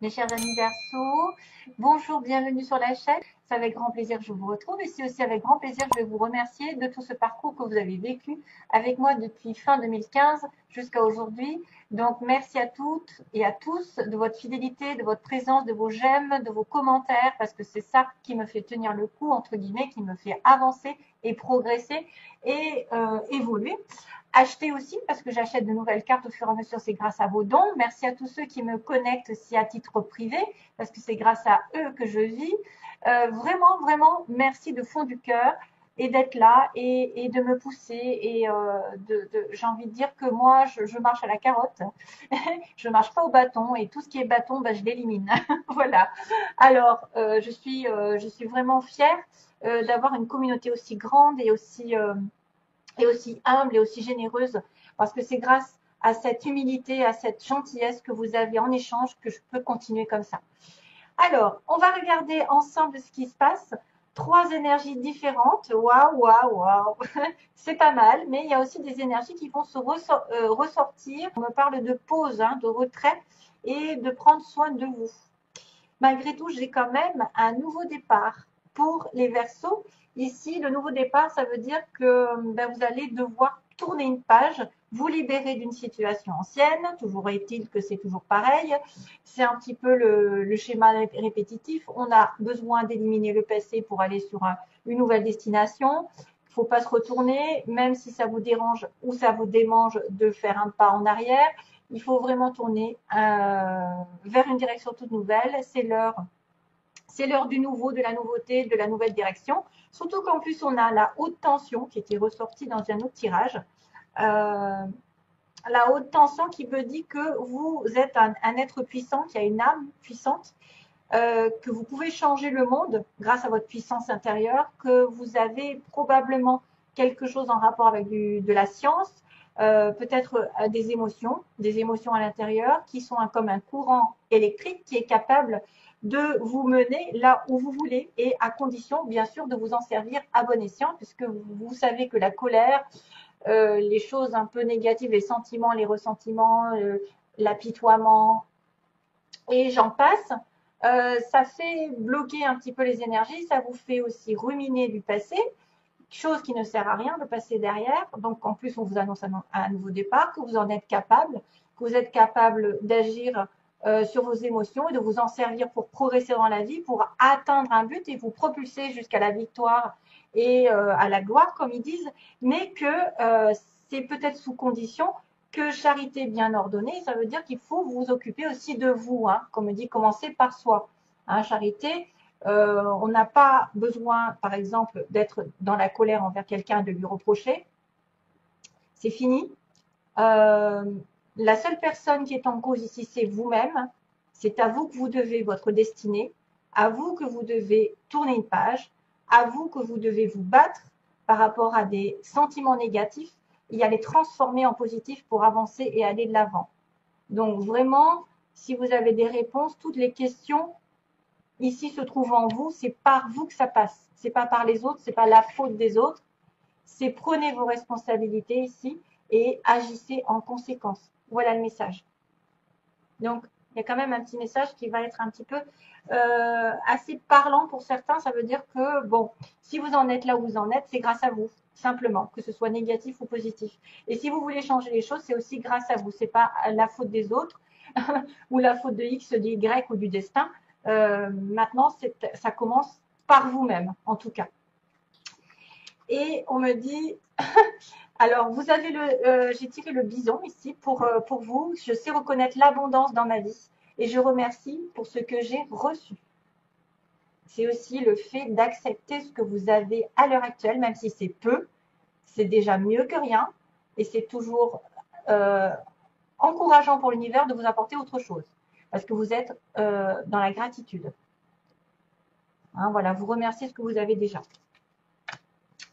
Mes chers amis Verseaux, bonjour, bienvenue sur la chaîne. C'est avec grand plaisir que je vous retrouve et c'est aussi avec grand plaisir que je vais vous remercier de tout ce parcours que vous avez vécu avec moi depuis fin 2015 jusqu'à aujourd'hui. Donc merci à toutes et à tous de votre fidélité, de votre présence, de vos j'aime, de vos commentaires parce que c'est ça qui me fait tenir le coup, entre guillemets, qui me fait avancer et progresser et évoluer. Acheter aussi parce que j'achète de nouvelles cartes au fur et à mesure, c'est grâce à vos dons. Merci à tous ceux qui me connectent aussi à titre privé parce que c'est grâce à eux que je vis. Vraiment, vraiment, merci de fond du cœur et d'être là et de me pousser et j'ai envie de dire que moi je marche à la carotte, je marche pas au bâton et tout ce qui est bâton, bah, je l'élimine. Voilà. Alors je suis vraiment fière d'avoir une communauté aussi grande et aussi humble et aussi généreuse, parce que c'est grâce à cette humilité, à cette gentillesse que vous avez en échange que je peux continuer comme ça. Alors, on va regarder ensemble ce qui se passe. Trois énergies différentes. Waouh, waouh, waouh. C'est pas mal, mais il y a aussi des énergies qui vont se ressortir. On me parle de pause, hein, de retrait et de prendre soin de vous. Malgré tout, j'ai quand même un nouveau départ pour les Verseaux. Ici, le nouveau départ, ça veut dire que vous allez devoir tourner une page, vous libérer d'une situation ancienne. Toujours est-il que c'est toujours pareil. C'est un petit peu le schéma répétitif. On a besoin d'éliminer le passé pour aller sur une nouvelle destination. Il ne faut pas se retourner, même si ça vous dérange ou ça vous démange de faire un pas en arrière. Il faut vraiment tourner vers une direction toute nouvelle. C'est l'heure du nouveau, de la nouveauté, de la nouvelle direction. Surtout qu'en plus, on a la haute tension qui était ressortie dans un autre tirage. La haute tension qui veut dire que vous êtes un être puissant, qui a une âme puissante, que vous pouvez changer le monde grâce à votre puissance intérieure, que vous avez probablement quelque chose en rapport avec de la science, peut-être des émotions à l'intérieur qui sont comme un courant électrique qui est capable de vous mener là où vous voulez et à condition bien sûr de vous en servir à bon escient puisque vous savez que la colère, les choses un peu négatives, les sentiments, les ressentiments, l'apitoiement et j'en passe, ça fait bloquer un petit peu les énergies, ça vous fait aussi ruminer du passé, chose qui ne sert à rien de passer derrière. Donc en plus, on vous annonce un nouveau départ, que vous en êtes capable, que vous êtes capable d'agir sur vos émotions et de vous en servir pour progresser dans la vie, pour atteindre un but et vous propulser jusqu'à la victoire et à la gloire, comme ils disent, mais que c'est peut-être sous condition que charité bien ordonnée, ça veut dire qu'il faut vous occuper aussi de vous, hein, comme on dit, commencer par soi. Hein, charité, on n'a pas besoin, par exemple, d'être dans la colère envers quelqu'un, de lui reprocher. C'est fini. La seule personne qui est en cause ici, c'est vous-même. C'est à vous que vous devez votre destinée, à vous que vous devez tourner une page, à vous que vous devez vous battre par rapport à des sentiments négatifs et à les transformer en positifs pour avancer et aller de l'avant. Donc vraiment, si vous avez des réponses, toutes les questions ici se trouvent en vous, c'est par vous que ça passe. C'est pas par les autres, c'est pas la faute des autres. C'est prenez vos responsabilités ici et agissez en conséquence. Voilà le message. Donc, il y a quand même un petit message qui va être un petit peu assez parlant pour certains. Ça veut dire que, bon, si vous en êtes là où vous en êtes, c'est grâce à vous, simplement, que ce soit négatif ou positif. Et si vous voulez changer les choses, c'est aussi grâce à vous. C'est pas la faute des autres ou la faute de X, de Y ou du destin. Maintenant, ça commence par vous-même, en tout cas. Et on me dit, alors vous avez j'ai tiré le bison ici pour vous. Je sais reconnaître l'abondance dans ma vie et je remercie pour ce que j'ai reçu. C'est aussi le fait d'accepter ce que vous avez à l'heure actuelle, même si c'est peu, c'est déjà mieux que rien et c'est toujours encourageant pour l'univers de vous apporter autre chose parce que vous êtes dans la gratitude. Hein, voilà, vous remerciez ce que vous avez déjà.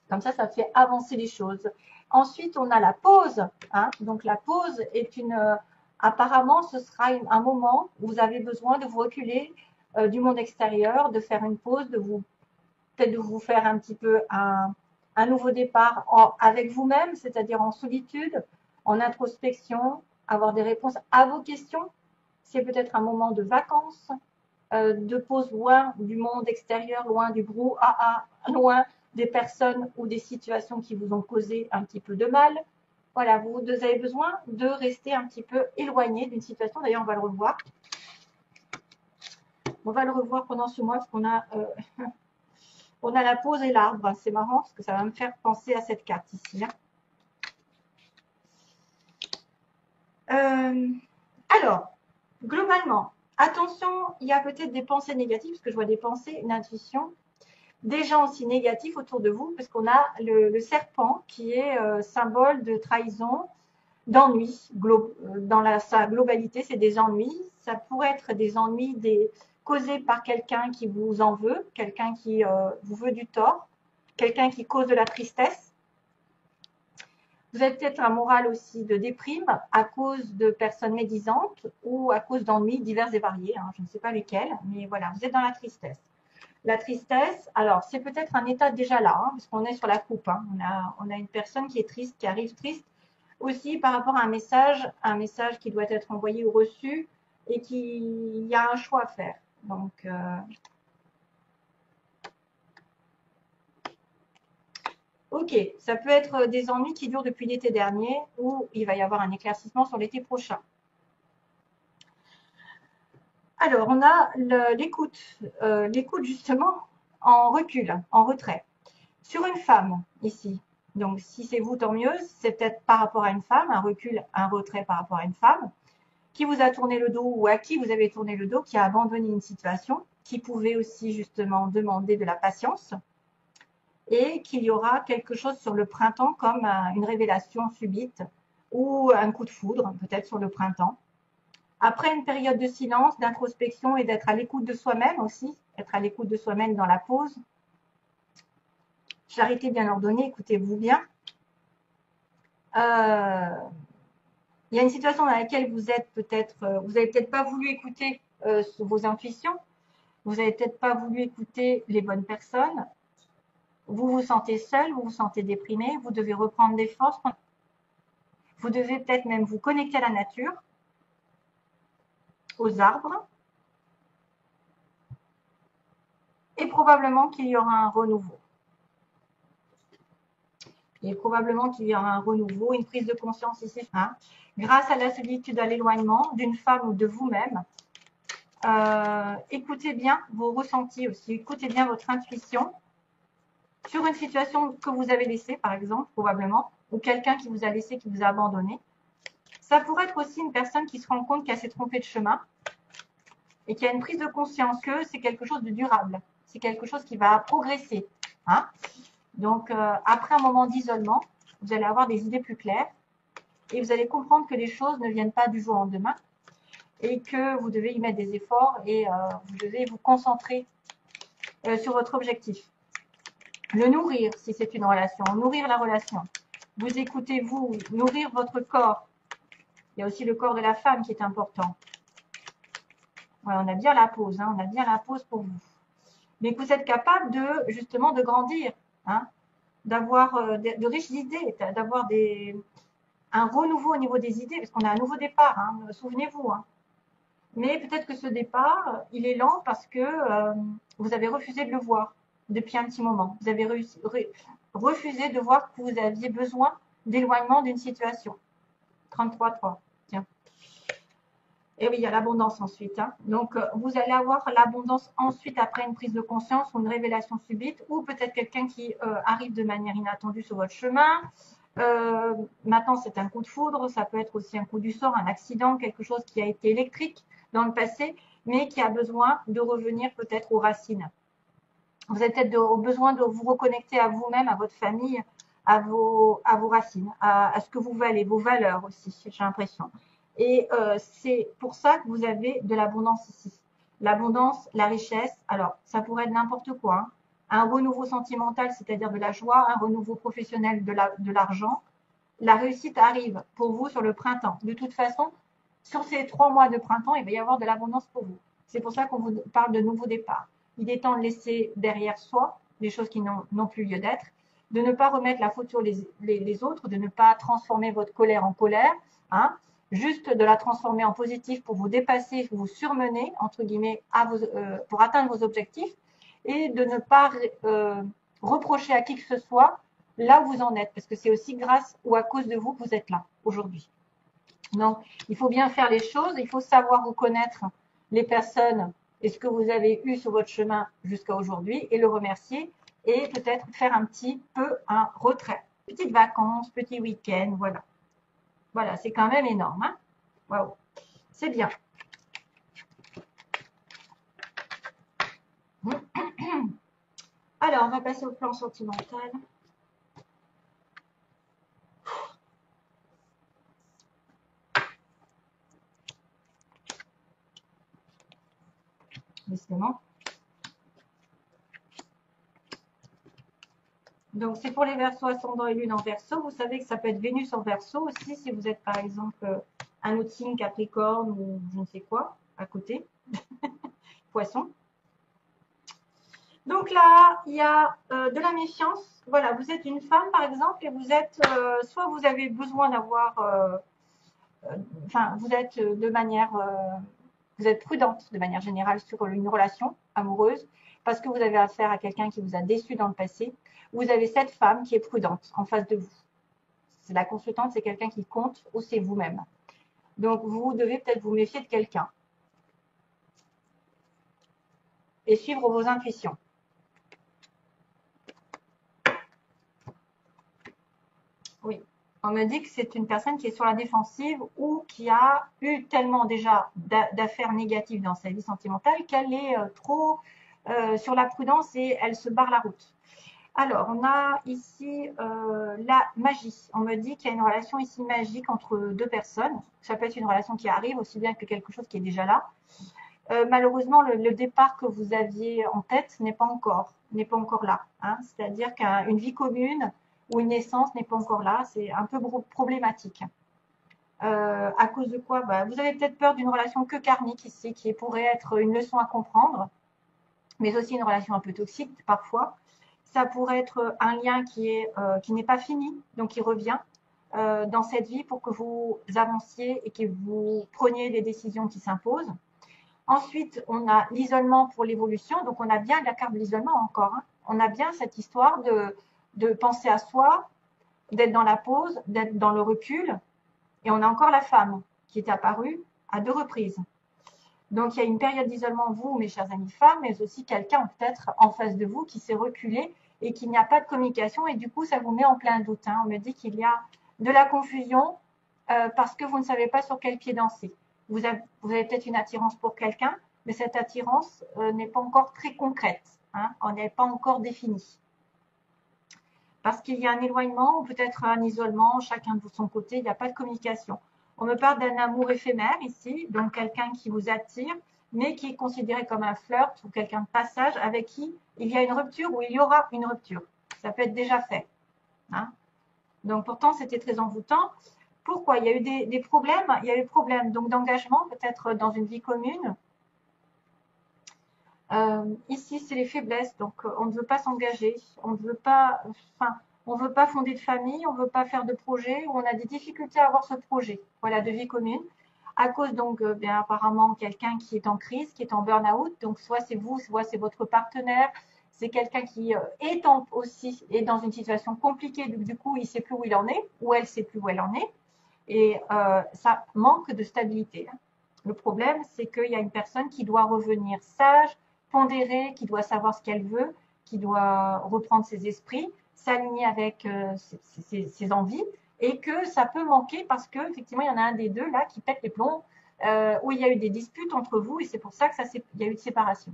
Comme ça fait avancer les choses. Ensuite, on a la pause. Hein. Donc, la pause est apparemment, ce sera un moment où vous avez besoin de vous reculer du monde extérieur, de faire une pause, peut-être de vous faire un petit peu un nouveau départ avec vous-même, c'est-à-dire en solitude, en introspection, avoir des réponses à vos questions. c'est peut-être un moment de vacances, de pause loin du monde extérieur, loin du brouhaha, loin des personnes ou des situations qui vous ont causé un petit peu de mal. Voilà, vous avez besoin de rester un petit peu éloigné d'une situation. D'ailleurs, on va le revoir. On va le revoir pendant ce mois parce qu'on a, on a la pause et l'arbre. C'est marrant parce que ça va me faire penser à cette carte ici. Alors, globalement, attention, il y a peut-être des pensées négatives, parce que je vois des pensées, une intuition, des gens aussi négatifs autour de vous, parce qu'on a le serpent qui est symbole de trahison, d'ennui. Dans sa globalité, c'est des ennuis. Ça pourrait être des ennuis causés par quelqu'un qui vous en veut, quelqu'un qui vous veut du tort, quelqu'un qui cause de la tristesse. Vous avez peut-être un moral aussi de déprime à cause de personnes médisantes ou à cause d'ennuis divers et variés. Je ne sais pas lesquels, mais voilà, vous êtes dans la tristesse. La tristesse, alors c'est peut-être un état déjà là, parce qu'on est sur la coupe. On a une personne qui est triste, qui arrive triste, aussi par rapport à un message qui doit être envoyé ou reçu et qu'il y a un choix à faire. Donc, ok, ça peut être des ennuis qui durent depuis l'été dernier ou il va y avoir un éclaircissement sur l'été prochain. Alors, on a l'écoute justement en recul, en retrait. Sur une femme, ici, donc si c'est vous, tant mieux, c'est peut-être par rapport à une femme, un recul, un retrait par rapport à une femme, qui vous a tourné le dos ou à qui vous avez tourné le dos, qui a abandonné une situation, qui pouvait aussi justement demander de la patience, et qu'il y aura quelque chose sur le printemps comme une révélation subite ou un coup de foudre, peut-être sur le printemps. Après une période de silence, d'introspection et d'être à l'écoute de soi-même aussi, être à l'écoute de soi-même dans la pause. Charité bien ordonnée, écoutez-vous bien. Il y a une situation dans laquelle vous êtes peut-être, vous n'avez peut-être pas voulu écouter vos intuitions, vous n'avez peut-être pas voulu écouter les bonnes personnes, vous vous sentez seul, vous vous sentez déprimé, vous devez reprendre des forces, vous devez peut-être même vous connecter à la nature, aux arbres, et probablement qu'il y aura un renouveau. Et probablement qu'il y aura un renouveau, une prise de conscience ici, grâce à la solitude, à l'éloignement d'une femme ou de vous-même. Écoutez bien vos ressentis aussi, écoutez bien votre intuition sur une situation que vous avez laissée, par exemple, probablement, ou quelqu'un qui vous a laissé, qui vous a abandonné. Ça pourrait être aussi une personne qui se rend compte qu'elle s'est trompée de chemin et qui a une prise de conscience que c'est quelque chose de durable, c'est quelque chose qui va progresser. Donc, après un moment d'isolement, vous allez avoir des idées plus claires et vous allez comprendre que les choses ne viennent pas du jour au lendemain et que vous devez y mettre des efforts et vous devez vous concentrer sur votre objectif. Le nourrir, si c'est une relation, nourrir la relation. Vous écoutez, vous, nourrir votre corps. Il y a aussi le corps de la femme qui est important. Voilà, on a bien la pause, on a bien la pause pour vous. Mais que vous êtes capable de, justement, de grandir, d'avoir de riches idées, d'avoir un renouveau au niveau des idées, parce qu'on a un nouveau départ, souvenez-vous. Mais peut-être que ce départ, il est lent parce que vous avez refusé de le voir depuis un petit moment. Vous avez refusé de voir que vous aviez besoin d'éloignement d'une situation. 33.3, tiens. Et oui, il y a l'abondance ensuite. Donc, vous allez avoir l'abondance ensuite après une prise de conscience ou une révélation subite, ou peut-être quelqu'un qui arrive de manière inattendue sur votre chemin. Maintenant, c'est un coup de foudre, ça peut être aussi un coup du sort, un accident, quelque chose qui a été électrique dans le passé, mais qui a besoin de revenir peut-être aux racines. Vous avez peut-être besoin de vous reconnecter à vous-même, à votre famille, à vos racines, à ce que vous valez, vos valeurs aussi, j'ai l'impression. Et c'est pour ça que vous avez de l'abondance ici. L'abondance, la richesse, alors ça pourrait être n'importe quoi. Un renouveau sentimental, c'est-à-dire de la joie, un renouveau professionnel de l'argent. La réussite arrive pour vous sur le printemps. De toute façon, sur ces 3 mois de printemps, il va y avoir de l'abondance pour vous. C'est pour ça qu'on vous parle de nouveau départ. Il est temps de laisser derrière soi les choses qui n'ont plus lieu d'être, de ne pas remettre la faute sur les autres, de ne pas transformer votre colère en colère, juste de la transformer en positif pour vous dépasser, vous surmener, entre guillemets, pour atteindre vos objectifs, et de ne pas reprocher à qui que ce soit là où vous en êtes, parce que c'est aussi grâce ou à cause de vous que vous êtes là aujourd'hui. Donc, il faut bien faire les choses, il faut savoir reconnaître les personnes et ce que vous avez eu sur votre chemin jusqu'à aujourd'hui et le remercier et peut-être faire un petit peu un retrait. Petites vacances, petit week-end, voilà. Voilà, c'est quand même énorme. Hein. Waouh, c'est bien. Alors, on va passer au plan sentimental. Décidément. Donc, c'est pour les Verseaux ascendant et lune en Verseau. Vous savez que ça peut être Vénus en Verseau aussi, si vous êtes par exemple un autre signe Capricorne ou je ne sais quoi à côté. Poisson. Donc là, il y a de la méfiance. Voilà, vous êtes une femme par exemple et vous êtes, soit vous avez besoin d'avoir, enfin, vous êtes de manière, vous êtes prudente de manière générale sur une relation amoureuse parce que vous avez affaire à quelqu'un qui vous a déçu dans le passé. Vous avez cette femme qui est prudente en face de vous. C'est la consultante, c'est quelqu'un qui compte ou c'est vous-même. Donc vous devez peut-être vous méfier de quelqu'un et suivre vos intuitions. Oui, on me dit que c'est une personne qui est sur la défensive ou qui a eu tellement déjà d'affaires négatives dans sa vie sentimentale qu'elle est trop sur la prudence et elle se barre la route. Alors, on a ici la magie. On me dit qu'il y a une relation ici magique entre deux personnes. Ça peut être une relation qui arrive aussi bien que quelque chose qui est déjà là. Malheureusement, le départ que vous aviez en tête n'est pas encore là. Hein. C'est-à-dire qu'une vie commune ou une naissance n'est pas encore là. C'est un peu problématique. À cause de quoi vous avez peut-être peur d'une relation que karmique ici, qui pourrait être une leçon à comprendre, mais aussi une relation un peu toxique parfois. Ça pourrait être un lien qui n'est pas fini, donc qui revient dans cette vie pour que vous avanciez et que vous preniez des décisions qui s'imposent. Ensuite, on a l'isolement pour l'évolution. Donc, on a bien la carte de l'isolement encore. Hein. On a bien cette histoire de penser à soi, d'être dans la pause, d'être dans le recul. Et on a encore la femme qui est apparue à 2 reprises. Donc, il y a une période d'isolement, vous, mes chers amis femmes, mais aussi quelqu'un peut-être en face de vous qui s'est reculé et qu'il n'y a pas de communication. Et du coup, ça vous met en plein doute. Hein. On me dit qu'il y a de la confusion parce que vous ne savez pas sur quel pied danser. Vous avez peut-être une attirance pour quelqu'un, mais cette attirance n'est pas encore très concrète. Hein, on n'est pas encore défini. Parce qu'il y a un éloignement ou peut-être un isolement, chacun de son côté, il n'y a pas de communication. On me parle d'un amour éphémère ici, donc quelqu'un qui vous attire, mais qui est considéré comme un flirt ou quelqu'un de passage avec qui il y a une rupture ou il y aura une rupture. Ça peut être déjà fait. Hein. Donc pourtant, c'était très envoûtant. Pourquoi? Il y a eu des problèmes. Il y a eu des problèmes d'engagement, peut-être dans une vie commune. Ici, c'est les faiblesses. Donc, on ne veut pas s'engager. On ne veut pas, on veut pas fonder de famille. On ne veut pas faire de projet. Ou on a des difficultés à avoir ce projet. Voilà, de vie commune. À cause donc, bien apparemment, quelqu'un qui est en crise, qui est en burn-out. Donc, soit c'est vous, soit c'est votre partenaire. C'est quelqu'un qui aussi est dans une situation compliquée. Du coup, il ne sait plus où il en est, ou elle ne sait plus où elle en est. Et ça manque de stabilité. Le problème, c'est qu'il y a une personne qui doit revenir sage, pondérée, qui doit savoir ce qu'elle veut, qui doit reprendre ses esprits, s'aligner avec ses envies, et que ça peut manquer parce qu'effectivement, il y en a un des deux là qui pète les plombs, où il y a eu des disputes entre vous, et c'est pour ça qu'il y a eu de séparation.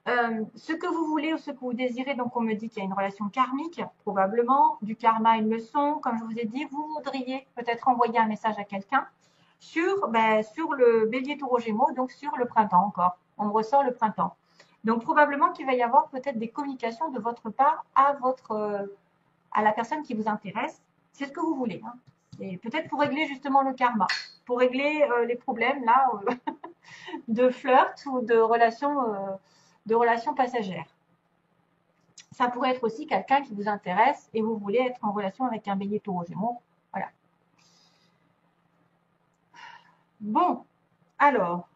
Ce que vous voulez ou ce que vous désirez, donc on me dit qu'il y a une relation karmique, probablement, du karma une leçon, comme je vous ai dit, vous voudriez peut-être envoyer un message à quelqu'un sur le bélier taureau gémeaux, donc sur le printemps encore. On me ressort le printemps. Donc probablement qu'il va y avoir peut-être des communications de votre part à la personne qui vous intéresse. C'est ce que vous voulez. Hein. Et peut-être pour régler justement le karma, pour régler les problèmes là de flirt ou de relations passagères. Ça pourrait être aussi quelqu'un qui vous intéresse et vous voulez être en relation avec un bélier taureau gémeaux. Voilà. Bon, alors,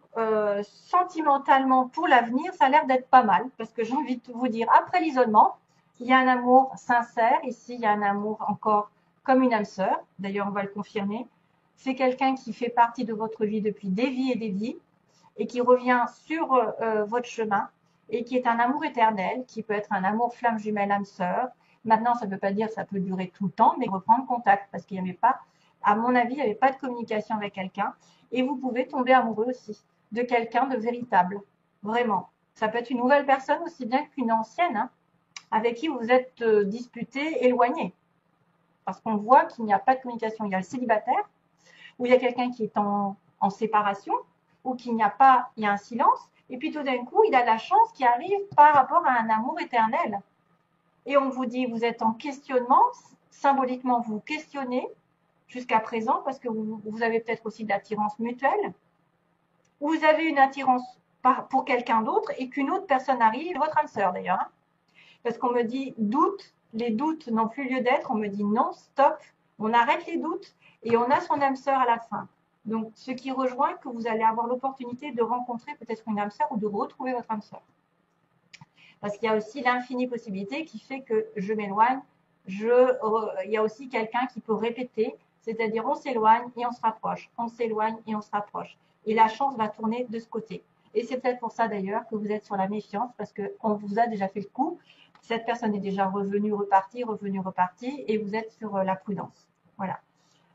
sentimentalement pour l'avenir, ça a l'air d'être pas mal parce que j'ai envie de vous dire, après l'isolement, il y a un amour sincère. Ici, il y a un amour encore comme une âme sœur. D'ailleurs, on va le confirmer. C'est quelqu'un qui fait partie de votre vie depuis des vies et des vies et qui revient sur votre chemin et qui est un amour éternel, qui peut être un amour flamme jumelle âme sœur. Maintenant, ça ne veut pas dire que ça peut durer tout le temps, mais reprendre contact parce qu'il n'y avait pas, à mon avis, il n'y avait pas de communication avec quelqu'un. Et vous pouvez tomber amoureux aussi de quelqu'un de véritable, vraiment. Ça peut être une nouvelle personne aussi bien qu'une ancienne, hein, avec qui vous êtes disputé, éloigné. Parce qu'on voit qu'il n'y a pas de communication. Il y a le célibataire, où il y a quelqu'un qui est en séparation, ou qu'il n'y a pas, il y a un silence, et puis tout d'un coup, il a la chance qui arrive par rapport à un amour éternel. Et on vous dit, vous êtes en questionnement, symboliquement, vous questionnez jusqu'à présent, parce que vous avez peut-être aussi de l'attirance mutuelle, ou vous avez une attirance pour quelqu'un d'autre, et qu'une autre personne arrive, votre âme sœur d'ailleurs, hein. Parce qu'on me dit doute, les doutes n'ont plus lieu d'être, on me dit non, stop, on arrête les doutes et on a son âme sœur à la fin. Donc, ce qui rejoint que vous allez avoir l'opportunité de rencontrer peut-être une âme sœur ou de retrouver votre âme sœur. Parce qu'il y a aussi l'infinie possibilité qui fait que je m'éloigne, il y a aussi quelqu'un qui peut répéter, c'est-à-dire on s'éloigne et on se rapproche, on s'éloigne et on se rapproche. Et la chance va tourner de ce côté. Et c'est peut-être pour ça d'ailleurs que vous êtes sur la méfiance, parce qu'on vous a déjà fait le coup. Cette personne est déjà revenue, repartie, et vous êtes sur la prudence. Voilà.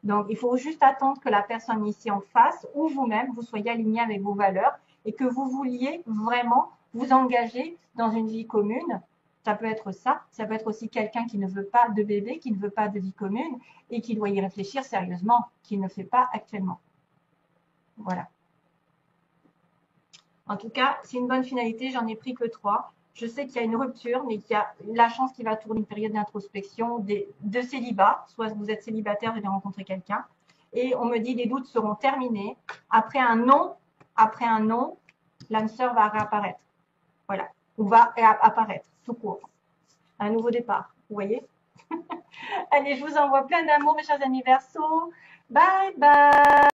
Donc, il faut juste attendre que la personne ici en face ou vous-même, vous soyez aligné avec vos valeurs et que vous vouliez vraiment vous engager dans une vie commune. Ça peut être ça. Ça peut être aussi quelqu'un qui ne veut pas de bébé, qui ne veut pas de vie commune et qui doit y réfléchir sérieusement, qui ne le fait pas actuellement. Voilà. En tout cas, c'est une bonne finalité. J'en ai pris que 3. Je sais qu'il y a une rupture, mais qu'il y a la chance qu'il va tourner une période d'introspection, de célibat. Soit vous êtes célibataire, vous allez rencontrer quelqu'un. Et on me dit les doutes seront terminés. Après un non, l'âme sœur va réapparaître. Voilà. Ou va apparaître, tout court. Un nouveau départ. Vous voyez? Allez, je vous envoie plein d'amour, mes chers anniversaires. Bye bye.